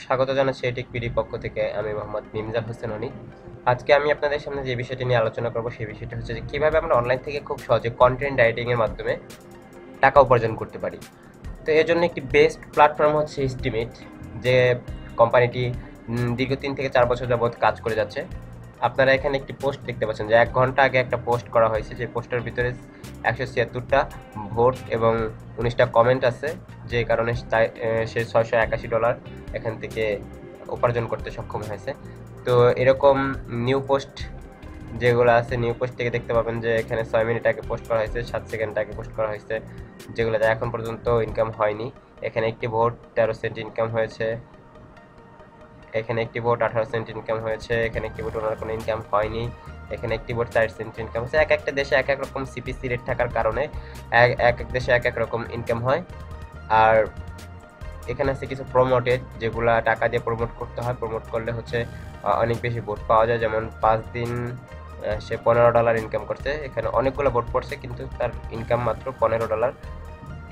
স্বাগত জানাচ্ছি এটিক পিডি পক্ষ থেকে। আমি মোহাম্মদ মিমজাল হোসেন অনিক। আজকে আমি আপনাদের সামনে যে বিষয়টি নিয়ে আলোচনা করব সেই বিষয়টা হচ্ছে যে কিভাবে আমরা অনলাইন থেকে খুব সহজে কন্টেন্ট রাইটিং এর মাধ্যমে টাকা উপার্জন করতে পারি। তো এর জন্য একটি বেস্ট প্ল্যাটফর্ম হচ্ছে এস্টিমেট, যে কোম্পানিটি দীর্ঘ 3 থেকে 4 বছর যাবত কাজ করে যাচ্ছে। আপনারা এখানে একটি পোস্ট দেখতে পাচ্ছেন যে 1 ঘন্টা আগে একটা পোস্ট করা হয়েছে, যে পোস্টের ভিতরে 176টা ভোট এবং 19টা কমেন্ট আছে, যে কারণে সে $681 এখান থেকে উপার্জন করতে সক্ষম হয়েছে। তো এরকম নিউ পোস্ট যেগুলো আছে, নিউ পোস্ট থেকে দেখতে পাবেন যে এখানে 6 মিনিট আগে পোস্ট করা হয়েছে, 7 সেকেন্ড আগে পোস্ট করা হয়েছে, যেগুলো এখন পর্যন্ত ইনকাম হয়নি। এখানে একটি ভোট 13 সেন্ট ইনকাম হয়েছে, এখানে একটি ভোট 18 সেন্ট ইনকাম হয়েছে, এখানে একটি ভোট ওনার কোনো ইনকাম হয়নি, এখানে একটি ভোট 4 সেন্ট ইনকাম হয়েছে। এক একটা দেশে এক এক রকম সিপিসি রেট থাকার কারণে এক এক দেশে এক এক রকম ইনকাম হয়। আর এখানে আছে কিছু প্রমোটেড, যেগুলা টাকা দিয়ে প্রমোট করতে হয়। প্রমোট করলে হচ্ছে অনেক বেশি ভোট পাওয়া যায়। যেমন 5 দিন সে $15 ইনকাম করছে, এখানে অনেকগুলো ভোট পড়ছে কিন্তু তার ইনকাম মাত্র $15।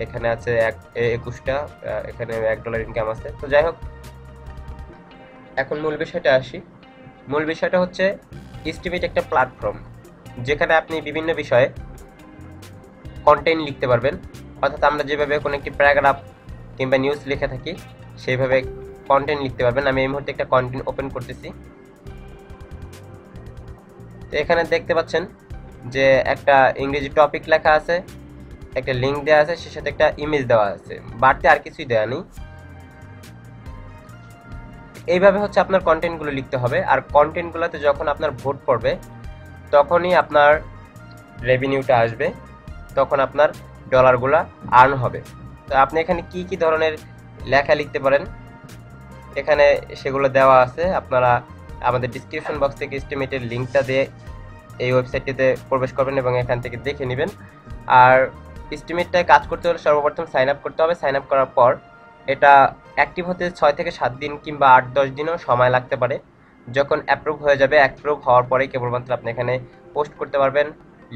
এখানে আছে 21টা, এখানে $1 ইনকাম আছে। তো যাই হোক, এখন মূল বিষয়টা আসি। মূল বিষয়টা হচ্ছে এস্টিমেট একটা প্ল্যাটফর্ম যেখানে আপনি বিভিন্ন বিষয়ে কন্টেন্ট লিখতে পারবেন। অর্থাৎ আমরা যেভাবে কোনো একটি প্যারাগ্রাফ কিংবা নিউজ লিখে থাকি সেইভাবে কন্টেন্ট লিখতে পারবেন। আমি এই মুহূর্তে একটা কন্টেন্ট ওপেন করতেছি। তো এখানে দেখতে পাচ্ছেন যে একটা ইংরেজি টপিক লেখা আছে, একটা লিঙ্ক দেওয়া আছে, সেই সাথে একটা ইমেজ দেওয়া আছে, বাড়তি আর কিছুই দেওয়া নেই। এইভাবে হচ্ছে আপনার কন্টেন্টগুলো লিখতে হবে। আর কন্টেন্টগুলোতে যখন আপনার ভোট পড়বে তখনই আপনার রেভিনিউটা আসবে, তখন আপনার ডলারগুলো আর্ন হবে। তো আপনি এখানে কি কি ধরনের লেখা লিখতে পারেন এখানে সেগুলো দেওয়া আছে। আপনারা আমাদের ডিসক্রিপশন বক্স থেকে এস্টিমেটের লিঙ্কটা দিয়ে এই ওয়েবসাইটটিতে প্রবেশ করবেন এবং এখান থেকে দেখে নেবেন। আর এস্টিমেটটায় কাজ করতে হলে সর্বপ্রথম সাইন আপ করতে হবে। সাইন আপ করার পর এটা অ্যাক্টিভ হতে 6 থেকে 7 দিন কিংবা 8-10 দিনও সময় লাগতে পারে। যখন অ্যাপ্রুভ হয়ে যাবে, অ্যাপ্রুভ হওয়ার পরেই কেবলমাত্র আপনি এখানে পোস্ট করতে পারবেন,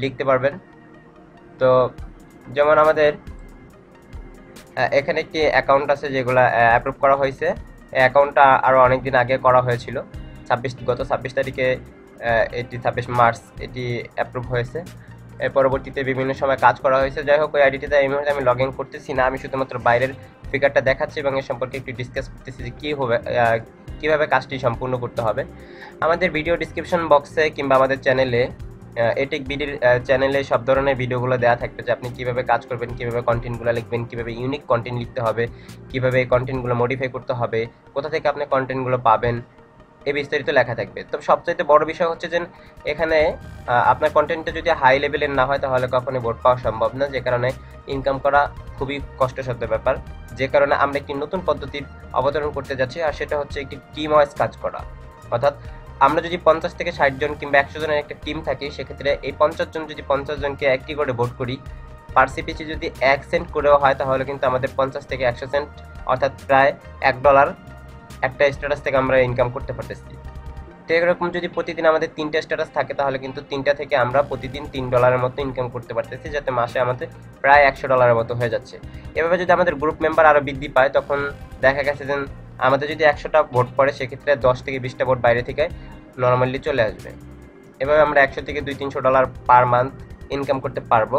লিখতে পারবেন। তো যেমন আমাদের এখানে একটি অ্যাকাউন্ট আছে যেগুলো অ্যাপ্রুভ করা হয়েছে। এই অ্যাকাউন্টটা আরও অনেক দিন আগে করা হয়েছিল, গত 26 তারিখে, এটি 26 মার্চ এটি অ্যাপ্রুভ হয়েছে। এর পরবর্তীতে বিভিন্ন সময় কাজ করা হয়েছে। যাই হোক, ওই আইডিটিতে এই মুহূর্তে আমি লগ ইন করতেছি না, আমি শুধুমাত্র বাইরের ফিগারটা দেখাচ্ছি এবং এর সম্পর্কে একটু ডিসকাস করতেছি যে কীভাবে কাজটি সম্পূর্ণ করতে হবে। আমাদের ভিডিও ডিসক্রিপশন বক্সে কিংবা আমাদের চ্যানেলে, এটিক বিডির চ্যানেলে সব ধরনের ভিডিওগুলো দেওয়া থাকবে যে আপনি কীভাবে কাজ করবেন, কীভাবে কন্টেন্টগুলো লিখবেন, কীভাবে ইউনিক কন্টেন্ট লিখতে হবে, কীভাবে এই কন্টেন্টগুলো মডিফাই করতে হবে, কোথা থেকে আপনি কন্টেন্টগুলো পাবেন, এই বিস্তারিত লেখা থাকবে। তো সবচাইতে বড় বিষয় হচ্ছে যে এখানে আপনার কন্টেন্টটা যদি হাই লেভেলের না হয় তাহলে কখনোই ভোট পাওয়া সম্ভব না, যে কারণে ইনকাম করা খুবই কষ্টসাধ্য ব্যাপার। যে কারণে আমরা একটি নতুন পদ্ধতির অবতরণ করতে যাচ্ছি, আর সেটা হচ্ছে একটি টিম ওয়াইজ কাজ করা। অর্থাৎ আমরা যদি 50 থেকে 60 জন কিংবা 100 জনের একটা টিম থাকি, সেক্ষেত্রে এই 50 জন যদি 50 জনকে একটি করে ভোট করি, পার সিপিসি যদি 1 সেন্ট করেও হয় তাহলে কিন্তু আমাদের 50 থেকে 100 সেন্ট অর্থাৎ প্রায় $1 একটা স্ট্যাটাস থেকে আমরা ইনকাম করতে পারতেছি। তো এরকম যদি প্রতিদিন আমাদের 3টা স্ট্যাটাস থাকে তাহলে কিন্তু 3টা থেকে আমরা প্রতিদিন $3 মতো ইনকাম করতে পারতেছি, যাতে মাসে আমাদের প্রায় $100 মতো হয়ে যাচ্ছে। এভাবে যদি আমাদের গ্রুপ মেম্বার আরও বৃদ্ধি পায়, তখন দেখা গেছে যে আমাদের যদি 100টা ভোট পড়ে, সেক্ষেত্রে 10 থেকে 20টা ভোট বাইরে থেকে নর্মালি চলে আসবে। এভাবে আমরা $100 থেকে $200-300 পার মান্থ ইনকাম করতে পারবো।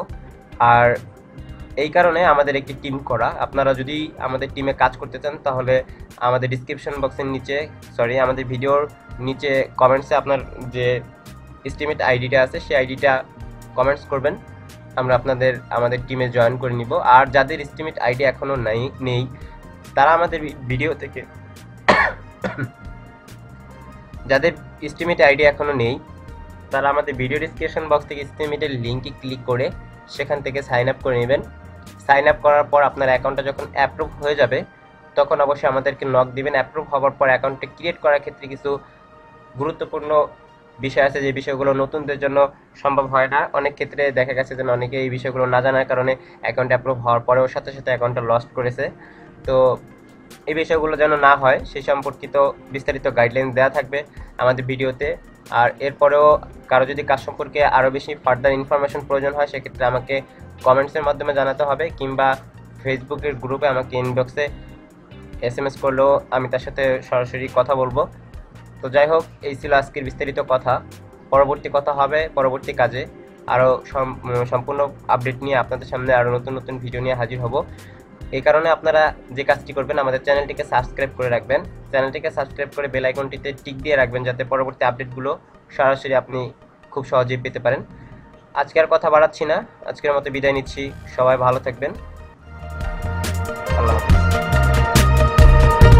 আর এই কারণে আমাদের একটি টিম করা। আপনারা যদি আমাদের টিমে কাজ করতে চান তাহলে আমাদের ডিসক্রিপশন বক্সের নিচে, আমাদের ভিডিওর নিচে কমেন্টসে আপনার যে এস্টিমেট আইডিটা আছে সেই আইডিটা কমেন্টস করবেন, আমরা আমাদের টিমে জয়েন করে নিব। আর যাদের এস্টিমেট আইডি এখনও নেই তারা আমাদের ভিডিও থেকে যাদের এস্টিমেট আইডি এখনও নেই তারা আমাদের ভিডিও ডিসক্রিপশন বক্স থেকে এস্টিমেটের লিঙ্কে ক্লিক করে সেখান থেকে সাইন আপ করে নেবেন। সাইন আপ করার পর আপনার অ্যাকাউন্টটা যখন অ্যাপ্রুভ হয়ে যাবে তখন অবশ্যই আমাদেরকে নক দিবেন। অ্যাপ্রুভ হওয়ার পর অ্যাকাউন্টটা ক্রিয়েট করার ক্ষেত্রে কিছু গুরুত্বপূর্ণ বিষয় আছে, যে বিষয়গুলো নতুনদের জন্য সম্ভব হয় না। অনেক ক্ষেত্রে দেখা গেছে যে অনেকে এই বিষয়গুলো না জানার কারণে অ্যাকাউন্ট অ্যাপ্রুভ হওয়ার পরেও সাথে সাথে অ্যাকাউন্টটা লস্ট করেছে। তো এই বিষয়গুলো যেন না হয় সেই সম্পর্কিত বিস্তারিত গাইডলাইন দেওয়া থাকবে আমাদের ভিডিওতে। আর এরপরেও কারো যদি কাজ সম্পর্কে আরও বেশি ফার্দার ইনফরমেশন প্রয়োজন হয় সেক্ষেত্রে আমাকে কমেন্টসের মাধ্যমে জানাতে হবে, কিংবা ফেসবুকের গ্রুপে আমাকে ইনবক্সে SMS করলেও আমি তার সাথে সরাসরি কথা বলবো। তো যাই হোক, এই ছিল আজকের বিস্তারিত কথা। পরবর্তী কথা হবে পরবর্তী কাজে, আরও সম্পূর্ণ আপডেট নিয়ে আপনাদের সামনে আরও নতুন নতুন ভিডিও নিয়ে হাজির হব। এই কারণে আপনারা যে কাজটি করবেন, আমাদের চ্যানেলটিকে সাবস্ক্রাইব করে রাখবেন। চ্যানেলটিকে সাবস্ক্রাইব করে বেল আইকনটিতে টিক দিয়ে রাখবেন, যাতে পরবর্তী আপডেটগুলো সরাসরি আপনি খুব সহজেই পেতে পারেন। আজকে আর কথা বাড়াচ্ছি না, আজকের মতো বিদায় নিচ্ছি। সবাই ভালো থাকবেন। আল্লাহ হাফেজ।